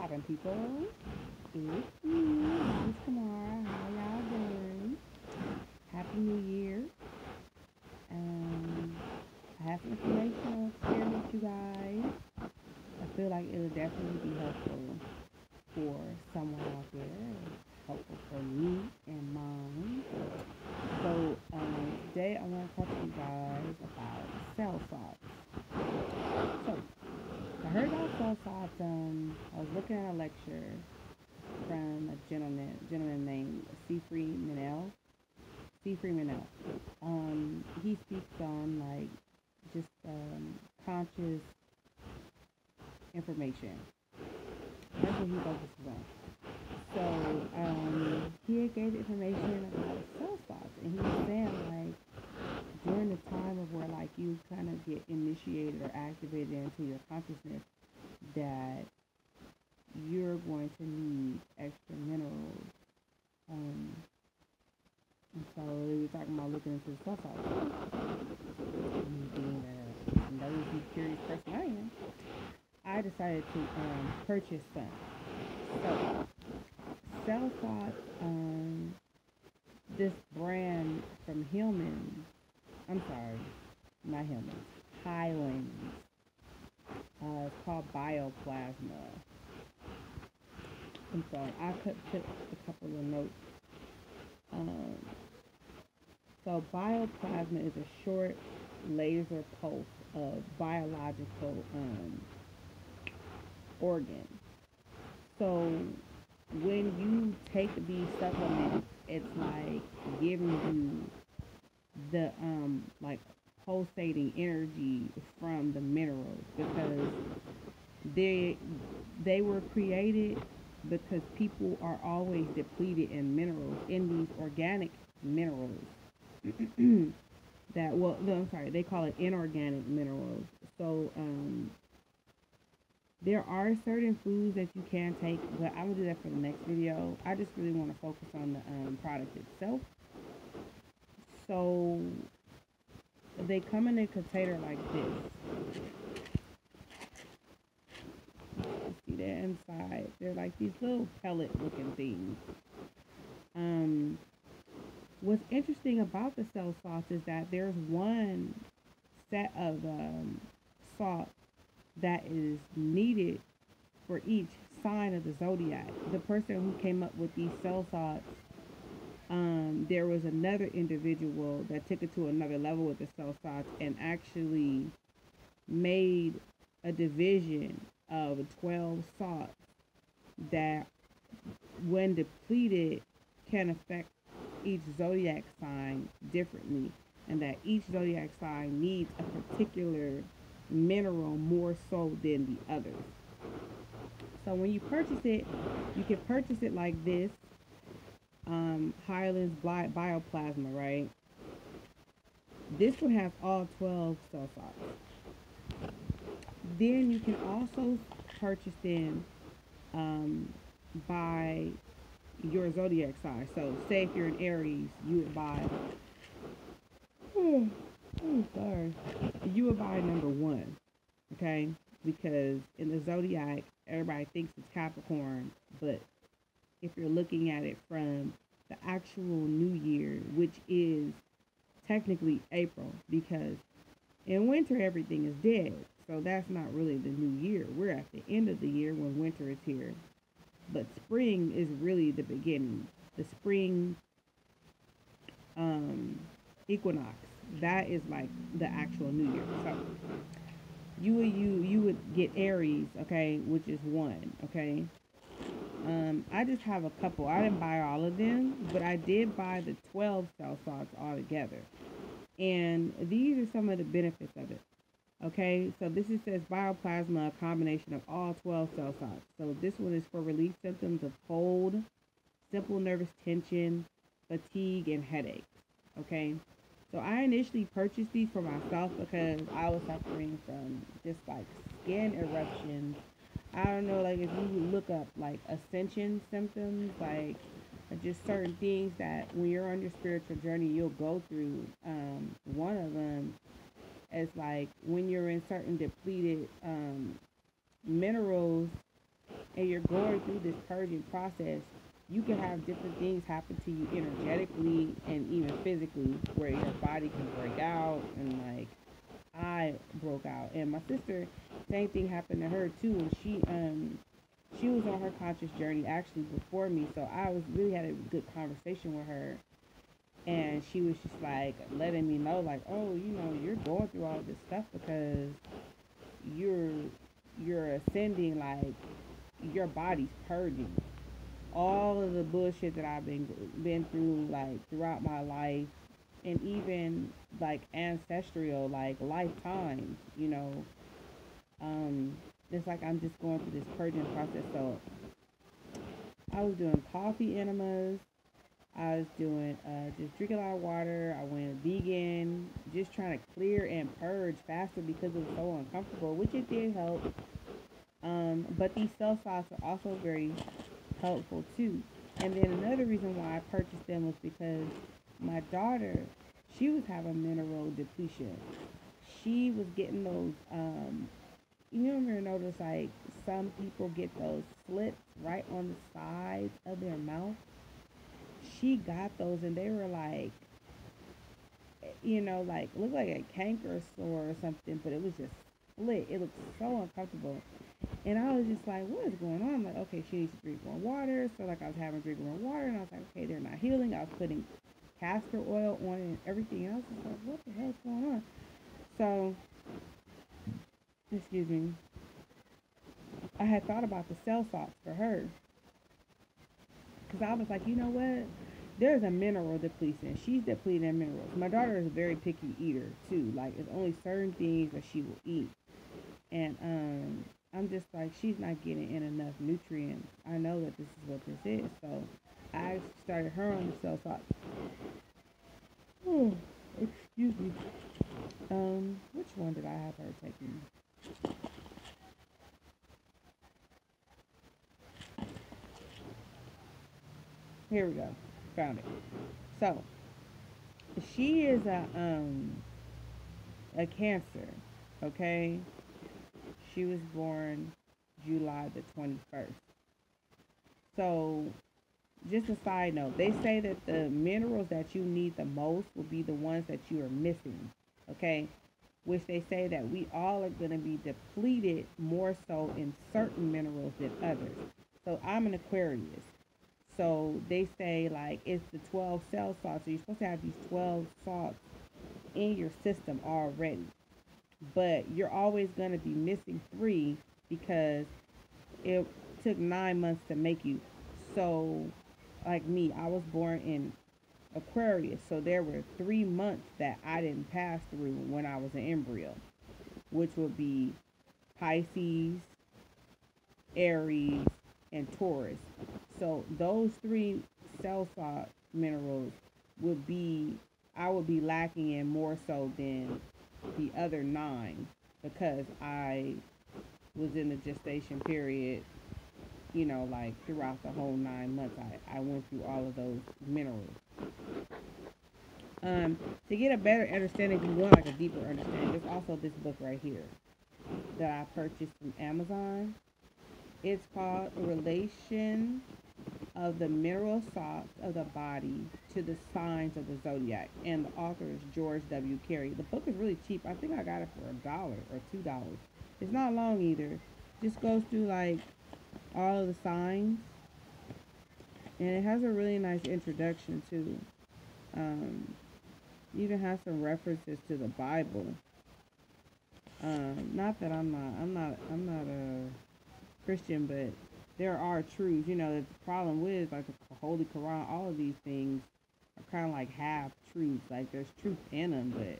poppin', people? It's me, Miss Kamara. How y'all doing? Happy New Year. Um, I have some information I want to share with you guys. I feel like it'll definitely be helpful for someone out there. Helpful for me and mine. So, today I want to talk to you guys about cell salts. So, I heard about cell salts. I was looking at a lecture from a gentleman named C. Free Minell. He speaks on like just conscious information. That's what he focuses on. So he had gave information about cell salts, and he was saying like during the time of where like you kind of get initiated or activated into your consciousness, that you're going to need extra minerals. And so we were talking about looking into the cell salts. And being a nosy, curious person I am, I decided to purchase some. So cell salts, this brand from HYLANDS. It's called bioplasma. And so I took a couple of notes. So bioplasma is a short laser pulse of biological organ. So when you take these supplements, it's like giving you the like pulsating energy from the minerals, because they were created because people are always depleted in minerals, in these organic minerals that, well, no, I'm sorry, they call it inorganic minerals. So there are certain foods that you can take, but I will do that for the next video. I just really want to focus on the product itself. So they come in a container like this. You see that inside? They're like these little pellet looking things. What's interesting about the cell salts is that there's one set of salt that is needed for each sign of the zodiac. The person who came up with these cell salts, there was another individual that took it to another level with the cell salts and actually made a division of 12 salts that, when depleted, can affect each zodiac sign differently, and that each zodiac sign needs a particular mineral more so than the others. So when you purchase it, you can purchase it like this, HYLANDS bioplasma, right? This one has all 12 cell salts. Then you can also purchase them by your zodiac sign. So say if you're an Aries, you would buy you would buy number 1, okay? Because in the zodiac, everybody thinks it's Capricorn, but if you're looking at it from the actual new year, which is technically April, because in winter everything is dead, so that's not really the new year. We're at the end of the year when winter is here, but spring is really the beginning. The spring equinox, that is like the actual new year. So you would get Aries, okay, which is 1, okay. I just have a couple. I didn't buy all of them, but I did buy the 12 cell salts all together. And these are some of the benefits of it. Okay, so this says bioplasma, a combination of all 12 cell salts. So this one is for relief symptoms of cold, simple nervous tension, fatigue, and headaches. Okay, so I initially purchased these for myself because I was suffering from just like skin eruptions. I don't know, like if you look up like ascension symptoms, like just certain things that when you're on your spiritual journey you'll go through. One of them is like when you're in certain depleted minerals, and you're going through this purging process, you can have different things happen to you energetically and even physically, where your body can break out, and like I broke out. And my sister, same thing happened to her too, and she was on her conscious journey actually before me, so I was really had a good conversation with her, and she was just like letting me know like, oh, you're going through all this stuff because you're you're ascending, like your body's purging all of the bullshit that I've been through, like throughout my life, and even like ancestral, like lifetimes. Um, it's like I'm just going through this purging process. So I was doing coffee enemas. I was doing just drinking a lot of water. I went vegan, just trying to clear and purge faster because it was so uncomfortable, which it did help. But these cell salts are also very helpful too. And then another reason why I purchased them was because my daughter, she was having mineral depletion. She was getting those, you ever notice like some people get those slits right on the sides of their mouth? She got those and they were like, like looked like a canker sore or something, but it was just split. It looked so uncomfortable. And I was just like, what is going on? I'm like, okay, she needs to drink more water. So like I was having her drink more water, and I was like, okay, they're not healing. I was putting castor oil on it and everything. And I was just like, what the hell's going on? So, excuse me, I had thought about the cell salts for her. Because I was like, you know what? There's a mineral depletion. She's depleted in minerals. My daughter is a very picky eater too. Like, it's only certain things that she will eat. And I'm just like, she's not getting in enough nutrients. I know that this is what this is. So I started her on the cell salts. Oh, excuse me. Which one did I have her taking? Here we go. Found it. So she is a Cancer. Okay. She was born July the 21st. So, just a side note, they say that the minerals that you need the most will be the ones that you are missing. Okay? Which they say that we all are going to be depleted more so in certain minerals than others. So, I'm an Aquarius. So, they say like it's the 12 cell salts. So, you're supposed to have these 12 salts in your system already, but you're always going to be missing 3 because it took 9 months to make you. So, like me, I was born in Aquarius, so there were 3 months that I didn't pass through when I was an embryo, which would be Pisces, Aries, and Taurus. So those 3 cell salt minerals would be, I would be lacking in more so than the other 9, because I was in the gestation period, like throughout the whole 9 months. I went through all of those minerals. To get a better understanding, if you want like a deeper understanding, there's also this book right here that I purchased from Amazon. It's called Relation of the Mineral Salts of the Body to the Signs of the Zodiac, and the author is George W. Carey. The book is really cheap. I think I got it for $1 or $2. It's not long either. Just goes through like all of the signs, and it has a really nice introduction too. Even has some references to the Bible. Not that I'm not a Christian, but there are truths. The problem with like the Holy Quran, all of these things are kind of like half truths. Like there's truth in them, but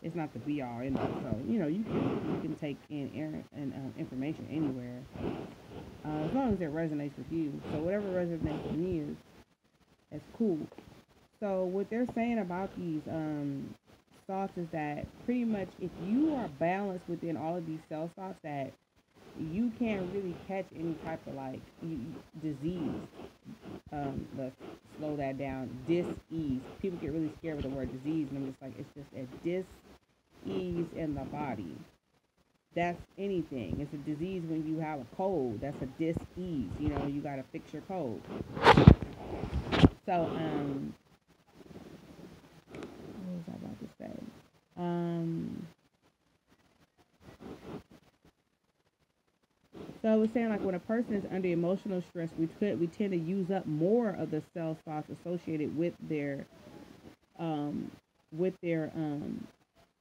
it's not the be all end all. So you can take in information anywhere, as long as it resonates with you. So whatever resonates with me is cool. So what they're saying about these salts is that pretty much if you are balanced within all of these cell salts, that you can't really catch any type of like disease. Let's slow that down. Dis-ease. People get really scared with the word disease, and I'm just like, it's just a dis-ease in the body. that's anything. It's a disease when you have a cold. That's a dis-ease. You know, you got to fix your cold. So, what was I about to say? So I was saying, like, when a person is under emotional stress, we tend to use up more of the cell salts associated with their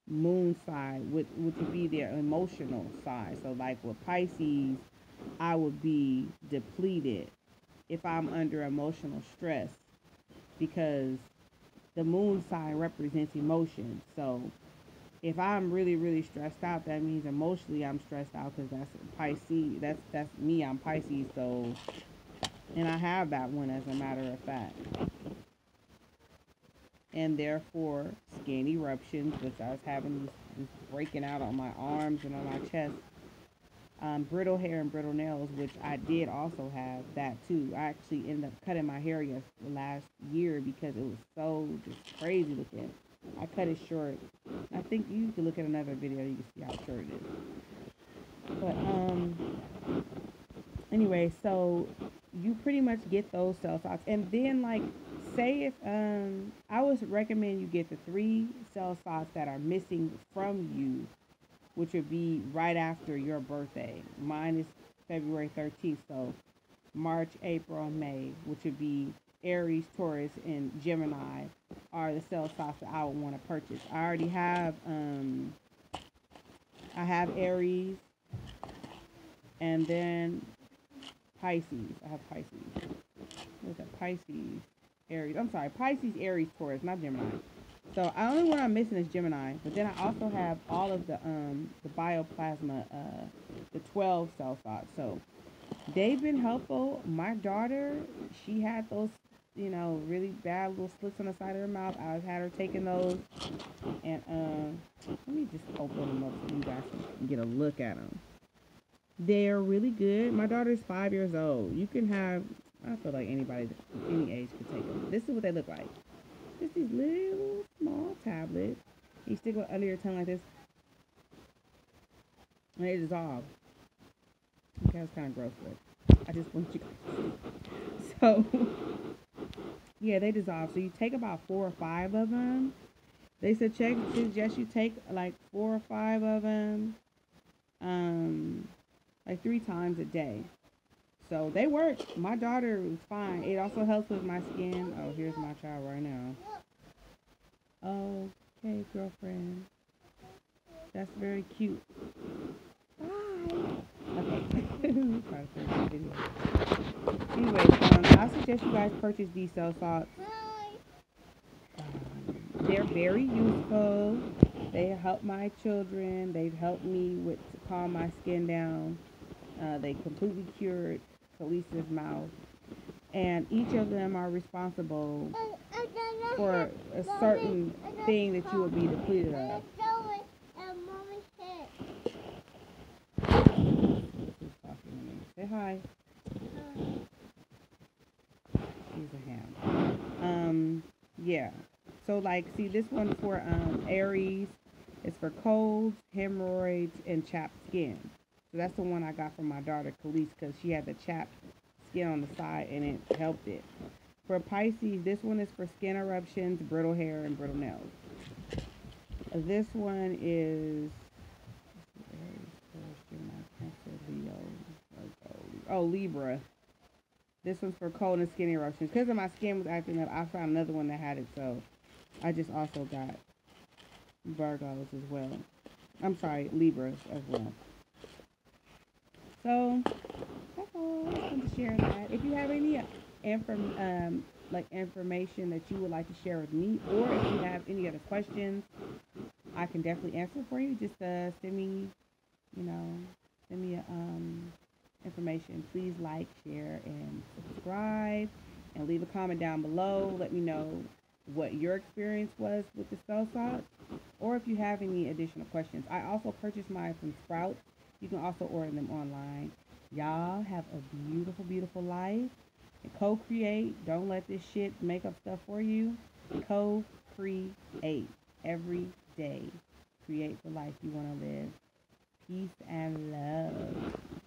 moon side, which would be their emotional side. So like with Pisces, I would be depleted if I'm under emotional stress, because the moon side represents emotion. So if I'm really, really stressed out, that means emotionally I'm stressed out, because that's Pisces. That's me. I'm Pisces. So, and I have that one, as a matter of fact. And therefore, skin eruptions, which I was having this breaking out on my arms and on my chest. Brittle hair and brittle nails, which I did also have that too. I actually ended up cutting my hair last year because it was so just crazy looking. I cut it short. I think you can look at another video, you can see how short it is. But anyway, so you pretty much get those cell salts, and then like, say if I would recommend you get the 3 cell salts that are missing from you, which would be right after your birthday. Mine is February 13th, so March, April, May, which would be Aries, Taurus, and Gemini, are the cell salts that I would want to purchase. I already have Aries, and then Pisces. I have Pisces. What's that? Pisces, Aries. I'm sorry, Pisces, Aries, Taurus, not Gemini. So the only one I'm missing is Gemini, but then I also have all of the bioplasma, the 12 cell salts. So they've been helpful. My daughter, she had those, you know, really bad little slits on the side of her mouth. I've had her taking those, and let me just open them up so you guys can get a look at them. They're really good. My daughter's 5 years old. You can have, I feel like anybody, any age could take them. This is what they look like. Just these little small tablets. You stick it under your tongue like this, and they dissolve. Okay, that's kind of gross, but I just want you guys to see. So, yeah, they dissolve. So you take about 4 or 5 of them. They suggest you take like 4 or 5 of them, like 3 times a day. So they work. My daughter was fine. It also helps with my skin. Oh, here's my child right now. Okay, girlfriend. That's very cute. Bye. Okay. Anyway, I suggest you guys purchase these cell salts. They're very useful. They help my children. They've helped me to calm my skin down. They completely cured Khaleesi's mouth. And each of them are responsible for a certain thing that you will be depleted of. Say hi. He's a ham. Yeah. So like, see, this one for Aries, it's for colds, hemorrhoids, and chapped skin. So that's the one I got from my daughter Khalees, because she had the chapped skin on the side and it helped it. For Pisces, this one is for skin eruptions, brittle hair, and brittle nails. This one is Libra. This one's for cold and skin eruptions. Because of my skin was acting up, I found another one that had it, so I just also got Virgos as well. I'm sorry, Libras as well. So that's all. I just wanted to share that. If you have any information that you would like to share with me, or if you have any other questions, I can definitely answer for you. Just send me information. Please like, share, and subscribe, and leave a comment down below. Let me know what your experience was with the cell salts, or if you have any additional questions. I also purchased mine from Sprouts. You can also order them online. Y'all have a beautiful, beautiful life. And co-create. Don't let this shit make up stuff for you. Co-create every day. Create the life you want to live. Peace and love.